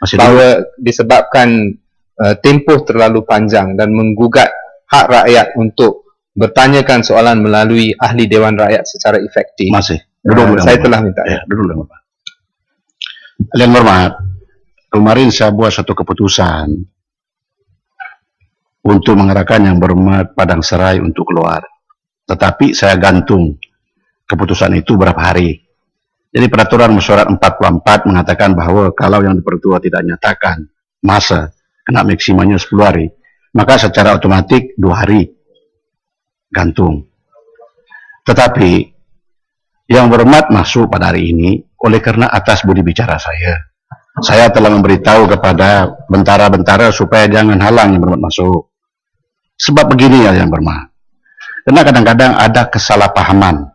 bahawa disebabkan tempoh terlalu panjang dan menggugat hak rakyat untuk bertanyakan soalan melalui ahli Dewan Rakyat secara efektif. Saya telah minta. Ya, duduk Bapak. Yang hormat, kemarin saya buat satu keputusan untuk mengarahkan yang berhormat Padang Serai untuk keluar. Tetapi saya gantung keputusan itu berapa hari. Jadi peraturan mesyuarat 44 mengatakan bahwa kalau yang dipertua tidak nyatakan masa kena maksimalnya 10 hari, maka secara otomatis 2 hari gantung. Tetapi yang berhormat masuk pada hari ini oleh karena atas budi bicara saya telah memberitahu kepada bentara-bentara supaya jangan halang yang berhormat masuk. Sebab begini ya yang berhormat, karena kadang-kadang ada kesalahpahaman.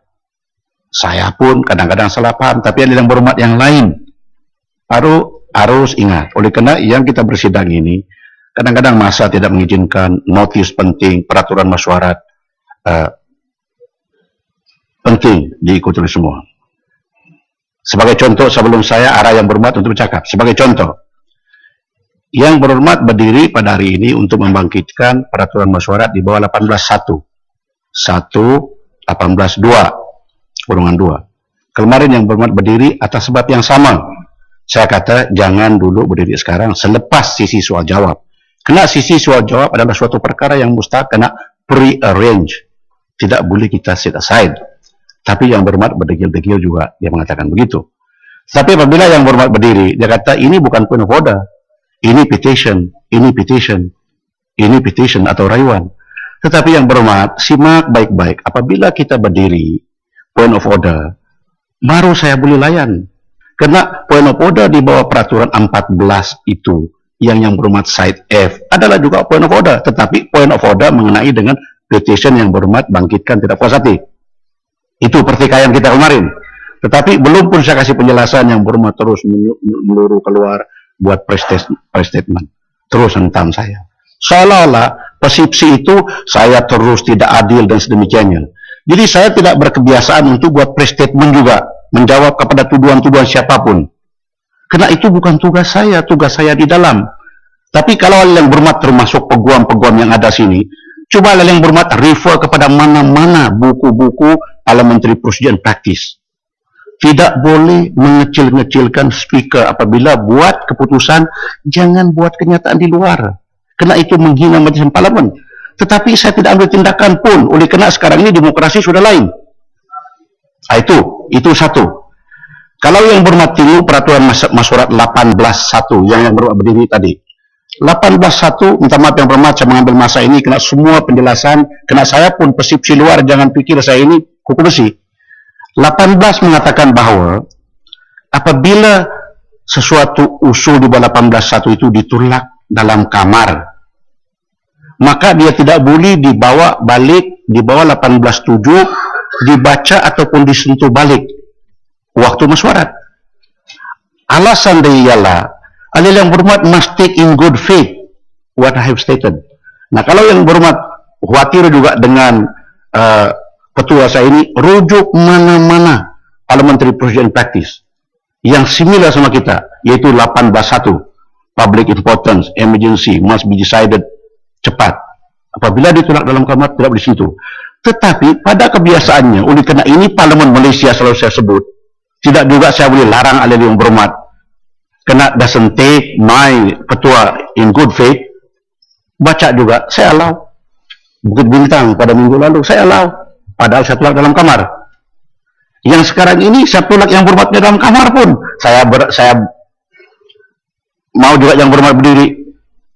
Saya pun kadang-kadang salah paham, tapi ada yang berhormat yang lain harus ingat. Oleh karena yang kita bersidang ini kadang-kadang masa tidak mengizinkan, notis penting, peraturan mesyuarat penting diikuti oleh semua. Sebagai contoh, sebelum saya arah yang berhormat untuk bercakap, sebagai contoh, yang berhormat berdiri pada hari ini untuk membangkitkan peraturan mesyuarat di bawah 18.1 18.2 Kemarin yang berhormat berdiri atas sebab yang sama. Saya kata jangan dulu berdiri sekarang selepas sisi soal jawab. Karena sisi soal jawab adalah suatu perkara yang mustahil kena pre-arrange. Tidak boleh kita set aside. Tapi yang berhormat berdegil-degil juga dia mengatakan begitu. Tapi apabila yang berhormat berdiri, dia kata ini bukan point of order. Ini petition, ini petition, ini petition atau rayuan. Tetapi yang berhormat, simak baik-baik. Apabila kita berdiri point of order, baru saya boleh layan. Karena point of order di bawah peraturan 14 itu, yang berhormat side F, adalah juga point of order. Tetapi point of order mengenai dengan petition yang berhormat bangkitkan tidak puas hati. Itu pertikaian kita kemarin. Tetapi belum pun saya kasih penjelasan, yang berhormat terus meluru keluar, buat press statement. Terus hentam saya. Seolah-olah persepsi itu saya terus tidak adil dan sedemikiannya. Jadi saya tidak berkebiasaan untuk buat press statement juga, menjawab kepada tuduhan-tuduhan siapapun. Karena itu bukan tugas saya di dalam. Tapi kalau yang berhormat termasuk peguam-peguam yang ada sini, coba yang berhormat refer kepada mana-mana buku-buku Parliamentary Procedure and Practice. Tidak boleh mengecil-ngecilkan speaker apabila buat keputusan, jangan buat kenyataan di luar. Karena itu menghina majelis parlimen. Tetapi saya tidak ambil tindakan pun, oleh karena sekarang ini demokrasi sudah lain. Itu satu. Kalau yang berhormat tinggi peraturan mesyuarat 18.1 yang berhormat berdiri tadi. 18.1, minta maaf yang berhormat, saya mengambil masa ini kena semua penjelasan, kena saya pun persepsi luar, jangan pikir saya ini kuku besi. 18 mengatakan bahwa apabila sesuatu usul di bawah 18.1 itu ditolak dalam kamar, maka dia tidak boleh dibawa balik di bawah 18.7, dibaca ataupun disentuh balik waktu mesyuarat. Alasan dia ialah ahli yang berhormat must take in good faith what I have stated. Nah, kalau yang berhormat khawatir juga dengan ketua saya ini, rujuk mana-mana Parliamentary Procedure and Practice yang similar sama kita, yaitu 18.1 public importance, emergency, must be decided cepat. Apabila ditolak dalam kamar, tidak boleh situ. Tetapi pada kebiasaannya, oleh karena ini Parlimen Malaysia selalu saya sebut, tidak juga saya boleh larang ahli yang berhormat. Kena doesn't take my ketua in good faith, baca juga, saya allow. Bukit Bintang pada minggu lalu, saya allow. Padahal saya tolak dalam kamar. Yang sekarang ini, saya tolak yang berhormatnya dalam kamar pun, saya mau juga yang berhormat berdiri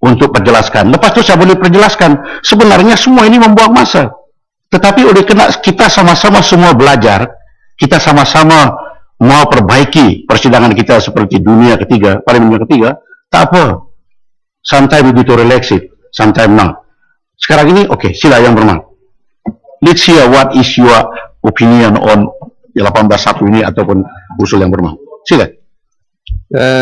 untuk perjelaskan. Lepas itu saya boleh perjelaskan. Sebenarnya semua ini membuang masa. Tetapi oleh karena kita sama-sama semua belajar, kita sama-sama mau perbaiki persidangan kita seperti dunia ketiga, parlimen ketiga, tak apa. Sometimes we need to relax it, sometimes not. Sekarang ini, oke, sila yang berhormat. Let's hear what is your opinion on 18.1 ini ataupun usul yang berhormat. Sila.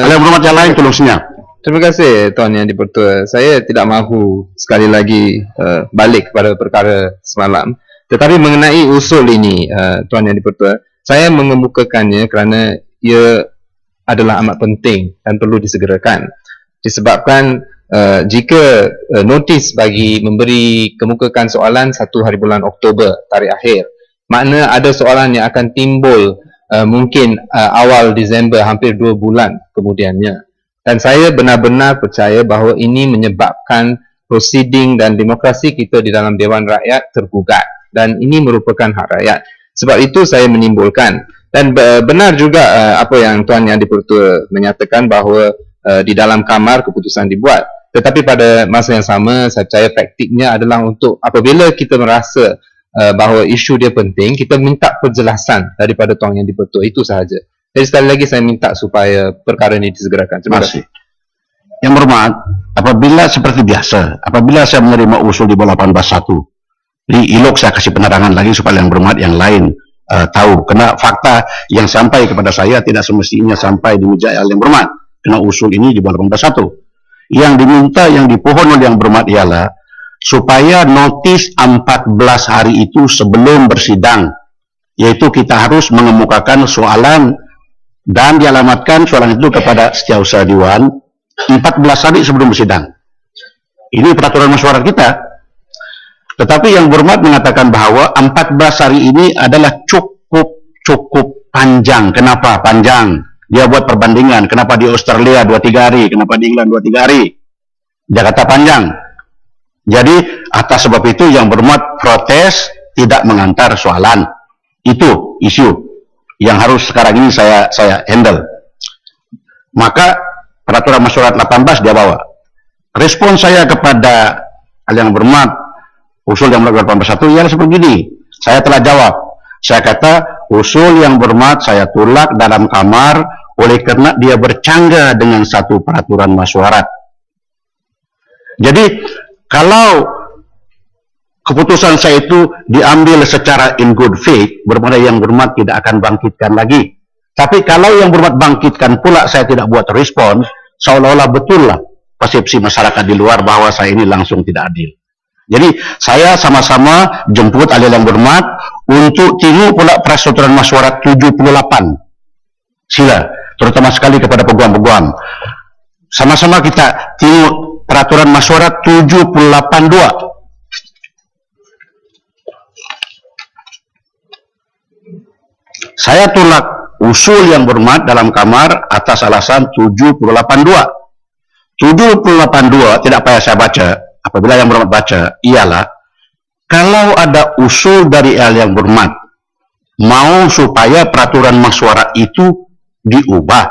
Yang berhormat yang lain tolong senyap. Terima kasih Tuan Yang Dipertua. Saya tidak mahu sekali lagi balik kepada perkara semalam. Tetapi mengenai usul ini, Tuan Yang Dipertua, saya mengemukakannya kerana ia adalah amat penting dan perlu disegerakan. Disebabkan jika notis bagi memberi kemukakan soalan 1 hari bulan Oktober, tarikh akhir, makna ada soalan yang akan timbul mungkin awal Disember, hampir 2 bulan kemudiannya. Dan saya benar-benar percaya bahawa ini menyebabkan proceeding dan demokrasi kita di dalam Dewan Rakyat tergugat, dan ini merupakan hak rakyat. Sebab itu saya menimbulkan, dan benar juga apa yang Tuan Yang di-Pertua menyatakan bahawa di dalam kamar keputusan dibuat. Tetapi pada masa yang sama, saya percaya taktiknya adalah untuk apabila kita merasa bahawa isu dia penting, kita minta penjelasan daripada Tuan Yang di-Pertua, itu sahaja. Jadi sekali lagi saya minta supaya perkara ini disegerakan. Terima kasih. Yang berhormat, apabila seperti biasa, apabila saya menerima usul di bawah 18.1, jadi ilok saya kasih penerangan lagi supaya yang berhormat yang lain tahu. Karena fakta yang sampai kepada saya tidak semestinya sampai di meja yang berhormat. Karena usul ini di bawah 18.1. Yang diminta, yang dipohon oleh yang berhormat ialah supaya notis 14 hari itu sebelum bersidang, yaitu kita harus mengemukakan soalan dan dialamatkan soalan itu kepada Setiausaha Dewan 14 hari sebelum bersidang. Ini peraturan mesyuarat kita. Tetapi yang berhormat mengatakan bahawa 14 hari ini adalah cukup panjang. Kenapa panjang? Dia buat perbandingan. Kenapa di Australia 2-3 hari? Kenapa di England 2-3 hari? Dia kata panjang. Jadi atas sebab itu yang berhormat protes tidak mengantar soalan. Itu isu yang harus sekarang ini saya handle. Maka peraturan mesyuarat 18 dia bawa. Respon saya kepada yang berhormat usul yang berhormat 18.1 ialah seperti ini. Saya telah jawab. Saya kata usul yang berhormat saya tolak dalam kamar oleh kerana dia bercanggah dengan satu peraturan mesyuarat. Jadi kalau keputusan saya itu diambil secara in good faith, bermakna yang berhormat tidak akan bangkitkan lagi. Tapi kalau yang berhormat bangkitkan pula saya tidak buat respons, seolah-olah betul lah persepsi masyarakat di luar bahwa saya ini langsung tidak adil. Jadi saya sama-sama jemput ahli yang berhormat untuk tengok pula peraturan mesyuarat 78. Sila, terutama sekali kepada peguam-peguam. Sama-sama kita tengok peraturan mesyuarat 78.2. Saya tolak usul yang berhormat dalam kamar atas alasan 78.2. 78.2 tidak payah saya baca. Apabila yang berhormat baca, ialah kalau ada usul dari yang berhormat mau supaya peraturan mesyuarat itu diubah,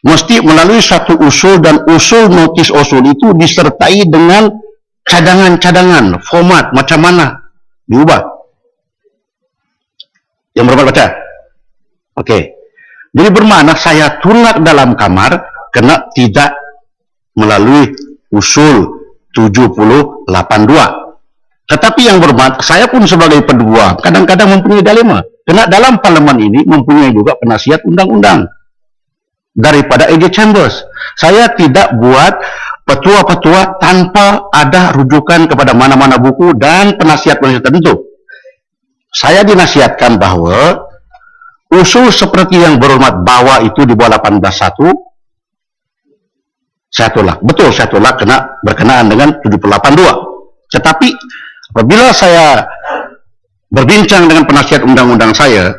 mesti melalui satu usul, dan usul notis usul itu disertai dengan cadangan-cadangan format macam mana diubah. Yang berhormat baca. Okey. Jadi bermakna saya tolak dalam kamar kena tidak melalui usul 78.2. Tetapi yang berhormat, saya pun sebagai peguam kadang-kadang mempunyai dilema. Kerana dalam parlimen ini mempunyai juga penasihat undang-undang daripada AJ Chambers. Saya tidak buat petua-petua tanpa ada rujukan kepada mana-mana buku dan penasihat-penasihat tertentu. Saya dinasihatkan bahawa usul seperti yang berhormat bawa itu di bawah 18.1 saya tolak. Betul saya tolak kena berkenaan dengan 78.2. Tetapi apabila saya berbincang dengan penasihat undang-undang saya,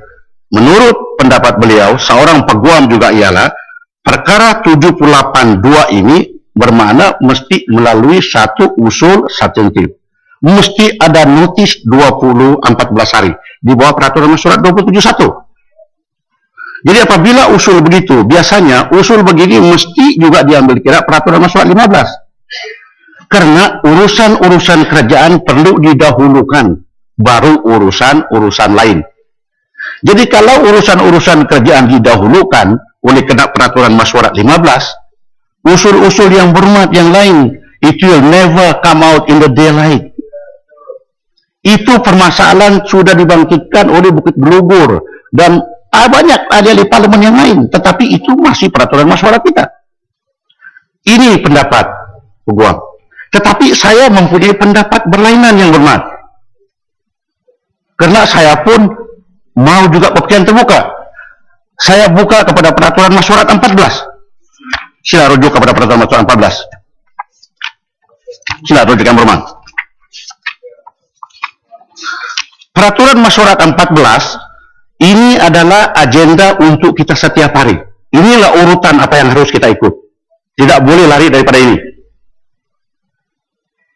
menurut pendapat beliau, seorang peguam juga ialah perkara 78.2 ini bermakna mesti melalui satu usul substantif. Mesti ada notis 14 hari di bawah peraturan mesyuarat 27.1. Jadi apabila usul begitu, biasanya usul begini mesti juga diambil kira peraturan mesyuarat 15. Karena urusan-urusan kerajaan perlu didahulukan, baru urusan-urusan lain. Jadi kalau urusan-urusan kerajaan didahulukan oleh kena peraturan mesyuarat 15, usul-usul yang berhormat yang lain, it will never come out in the daylight. Itu permasalahan sudah dibangkitkan oleh Bukit Belugur dan banyak ahli parlimen yang lain, tetapi itu masih peraturan mesyuarat kita. Ini pendapat peguam. Tetapi saya mempunyai pendapat berlainan yang berhormat. Karena saya pun mau juga pembuktian terbuka. saya buka kepada peraturan masyarakat 14. Sila rujuk kepada peraturan masyarakat 14. Sila rujuk yang berman. Peraturan masyarakat 14 ini adalah agenda untuk kita setiap hari. Inilah urutan apa yang harus kita ikut. Tidak boleh lari daripada ini.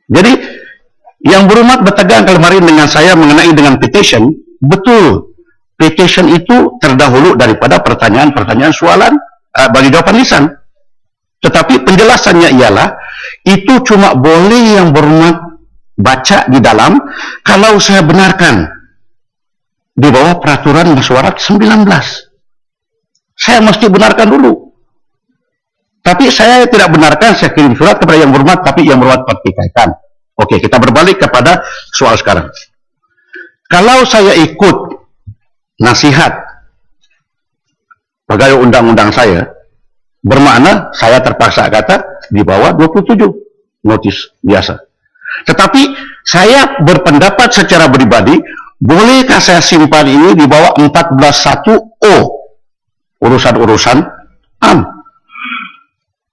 Jadi, yang berhormat bertegang kemarin dengan saya mengenai dengan petition, betul. Petition itu terdahulu daripada pertanyaan-pertanyaan soalan bagi jawapan lisan. Tetapi penjelasannya ialah, itu cuma boleh yang berhormat baca di dalam kalau saya benarkan di bawah peraturan mesyuarat 19. Saya mesti benarkan dulu. Tapi saya tidak benarkan, saya kirim surat kepada yang berhormat, tapi yang berhormat pertikaikan. Oke, kita berbalik kepada soal sekarang. Kalau saya ikut nasihat pegawai undang-undang saya, bermakna saya terpaksa kata di bawah 27 notis biasa. Tetapi saya berpendapat secara pribadi, bolehkah saya simpan ini di bawah 14.1O urusan-urusan AM?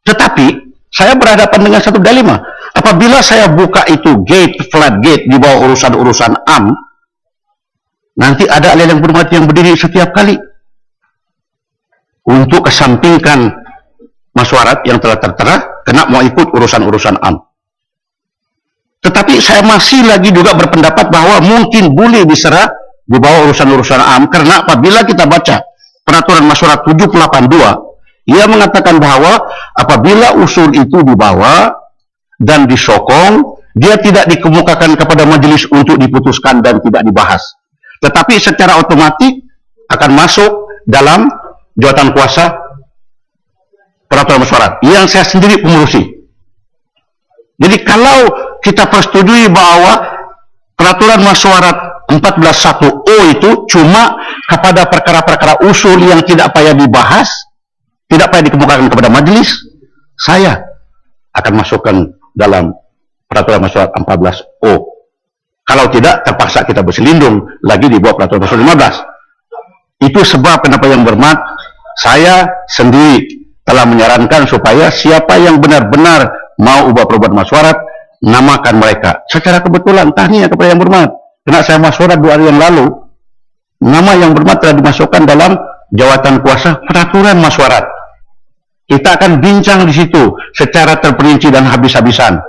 Tetapi saya berhadapan dengan satu dilema. Apabila saya buka itu flat gate di bawah urusan-urusan AM, nanti ada ahli yang berhormat yang berdiri setiap kali untuk kesampingkan masyarakat yang telah tertera kena mau ikut urusan-urusan AM. Tetapi saya masih lagi juga berpendapat bahwa mungkin boleh diserah di bawah urusan-urusan AM, karena apabila kita baca peraturan masyarakat 782, ia mengatakan bahwa apabila usul itu dibawa dan disokong, dia tidak dikemukakan kepada majelis untuk diputuskan dan tidak dibahas. Tetapi secara otomatis akan masuk dalam jawatan kuasa peraturan masyarakat yang saya sendiri pengurusi. Jadi kalau kita persetujui bahwa peraturan masyarakat 14.1O itu cuma kepada perkara-perkara usul yang tidak payah dibahas, tidak payah dikemukakan kepada majelis, saya akan masukkan dalam peraturan masyarakat 14O. Kalau tidak, terpaksa kita berselindung lagi di bawah peraturan masyarakat 15. Itu sebab kenapa yang berhormat, saya sendiri telah menyarankan supaya siapa yang benar-benar mau ubah perubahan masyarakat, namakan mereka. Secara kebetulan, tahniah kepada yang berhormat. Karena saya masyarakat 2 hari yang lalu, nama yang berhormat telah dimasukkan dalam jawatan kuasa peraturan masyarakat. Kita akan bincang di situ secara terperinci dan habis-habisan.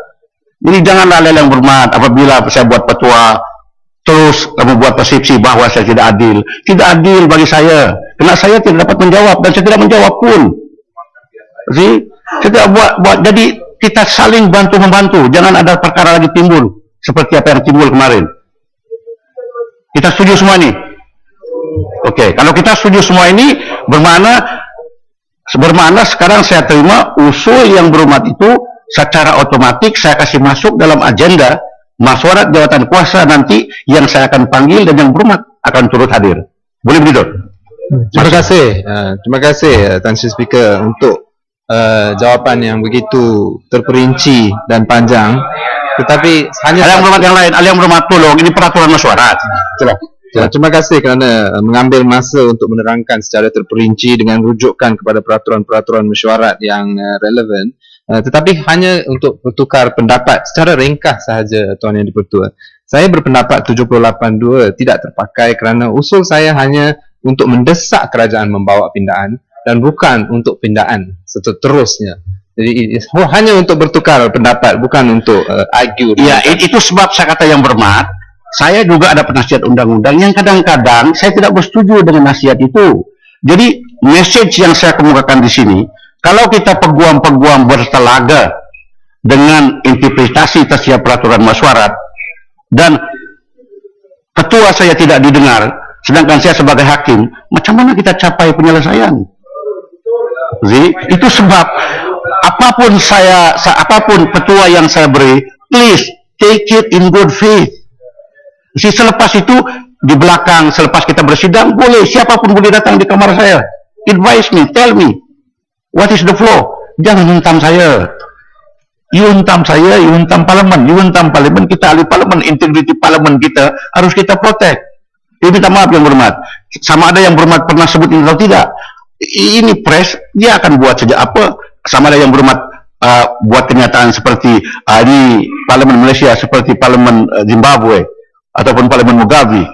Jadi janganlah yang berhormat apabila saya buat petua terus membuat persepsi bahwa saya tidak adil. Tidak adil bagi saya, karena saya tidak dapat menjawab dan saya tidak menjawab pun. Saya tidak buat. Jadi kita saling bantu-membantu. Jangan ada perkara lagi timbul seperti apa yang timbul kemarin. Kita setuju semua ini? Oke, kalau kita setuju semua ini bermakna sekarang saya terima usul yang berhormat itu secara otomatis saya kasih masuk dalam agenda masyarakat jawatan kuasa nanti yang saya akan panggil dan yang berhormat akan turut hadir. Boleh begitu? Terima kasih Tan Sri Speaker untuk jawapan yang begitu terperinci dan panjang. Tetapi hanya yang berhormat yang lain, yang berhormat tolong, ini peraturan masyarakat. Terima kasih kerana mengambil masa untuk menerangkan secara terperinci dengan rujukan kepada peraturan-peraturan mesyuarat yang relevan. Tetapi hanya untuk bertukar pendapat secara ringkas sahaja, Tuan Yang di-Pertua. Saya berpendapat 782 tidak terpakai kerana usul saya hanya untuk mendesak kerajaan membawa pindaan dan bukan untuk pindaan seterusnya. Jadi hanya untuk bertukar pendapat, bukan untuk argue. Ya, itu sebab saya kata yang berhormat. Saya juga ada penasihat undang-undang yang kadang-kadang saya tidak bersetuju dengan nasihat itu. Jadi, message yang saya kemukakan di sini, kalau kita peguam-peguam bertelaga dengan interpretasi tersiap peraturan masyarakat dan ketua saya tidak didengar, sedangkan saya sebagai hakim, macam mana kita capai penyelesaian? Jadi, itu sebab apapun petua yang saya beri, please take it in good faith. Selepas itu di belakang, selepas kita bersidang, boleh siapapun boleh datang di kamar saya, advise me, tell me what is the flow. Jangan hentam saya. You hentam saya, you hentam parlimen, kita ahli parlimen, integriti parlimen kita harus kita protect. Minta maaf yang berhormat, sama ada yang berhormat pernah sebut ini atau tidak, ini press, dia akan buat sejak apa, sama ada yang berhormat buat kenyataan seperti ini Parlimen Malaysia seperti Parlimen Zimbabwe ataupun Parlimen Mugabe.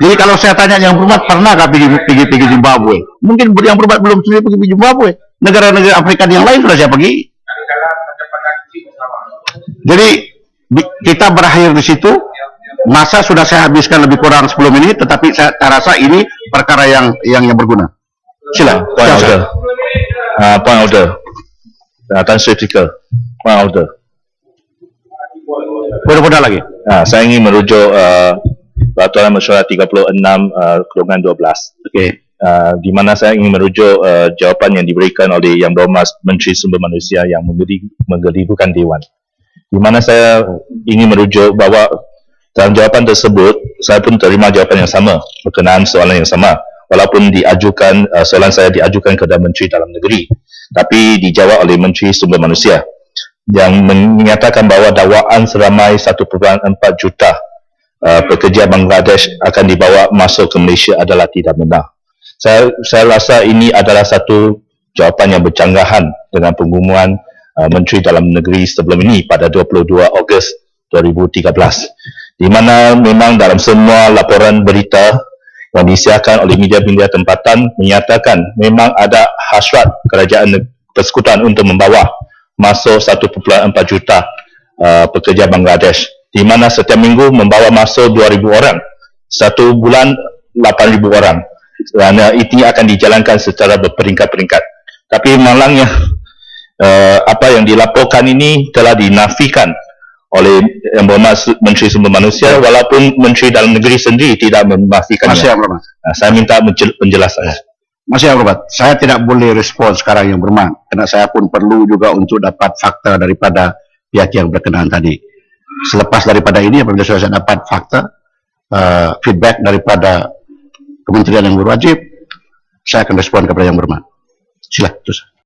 Jadi kalau saya tanya yang berhormat pernahkah pergi Zimbabwe? Mungkin yang berhormat belum sendiri pergi Zimbabwe. Negara-negara Afrika yang lain sudah saya pergi. Jadi kita berakhir di situ. Masa sudah saya habiskan lebih kurang 10 menit, tetapi saya rasa ini perkara yang berguna. Sila. Point order. Point order. Tan Sri Speaker. Point order. Mudah-mudahan lagi. Saya ingin merujuk Peraturan Mesyuarat 36/12. Okey. Di mana saya ingin merujuk jawapan yang diberikan oleh Yang Berhormat Menteri Sumber Manusia yang menggelirukan Dewan. Di mana saya ingin merujuk bahawa dalam jawapan tersebut, saya pun terima jawapan yang sama berkenaan soalan yang sama. Walaupun soalan saya diajukan kepada Menteri Dalam Negeri, tapi dijawab oleh Menteri Sumber Manusia yang menyatakan bahawa dakwaan seramai 1.4 juta pekerja Bangladesh akan dibawa masuk ke Malaysia adalah tidak benar. Saya rasa ini adalah satu jawapan yang berjanggahan dengan pengumuman Menteri Dalam Negeri sebelum ini pada 22 Ogos 2013. Di mana memang dalam semua laporan berita yang disiarkan oleh media-media tempatan menyatakan memang ada hasrat kerajaan persekutuan untuk membawa masuk 1.4 juta pekerja Bangladesh, di mana setiap minggu membawa masuk 2,000 orang, satu bulan 8,000 orang, kerana ini akan dijalankan secara berperingkat-peringkat. Tapi malangnya apa yang dilaporkan ini telah dinafikan oleh Yang Berhormat Menteri Sumber Manusia, walaupun Menteri Dalam Negeri sendiri tidak menafikannya. Masih Yang Berhormat. Saya minta penjelasan. Masih Yang Berhormat. Saya tidak boleh respon sekarang Yang Berhormat, kerana saya pun perlu juga untuk dapat fakta daripada pihak yang berkenaan tadi. Selepas daripada ini, apabila saya dapat fakta, feedback daripada kementerian yang berwajib, saya akan respon kepada Yang Berhormat. Sila, terus.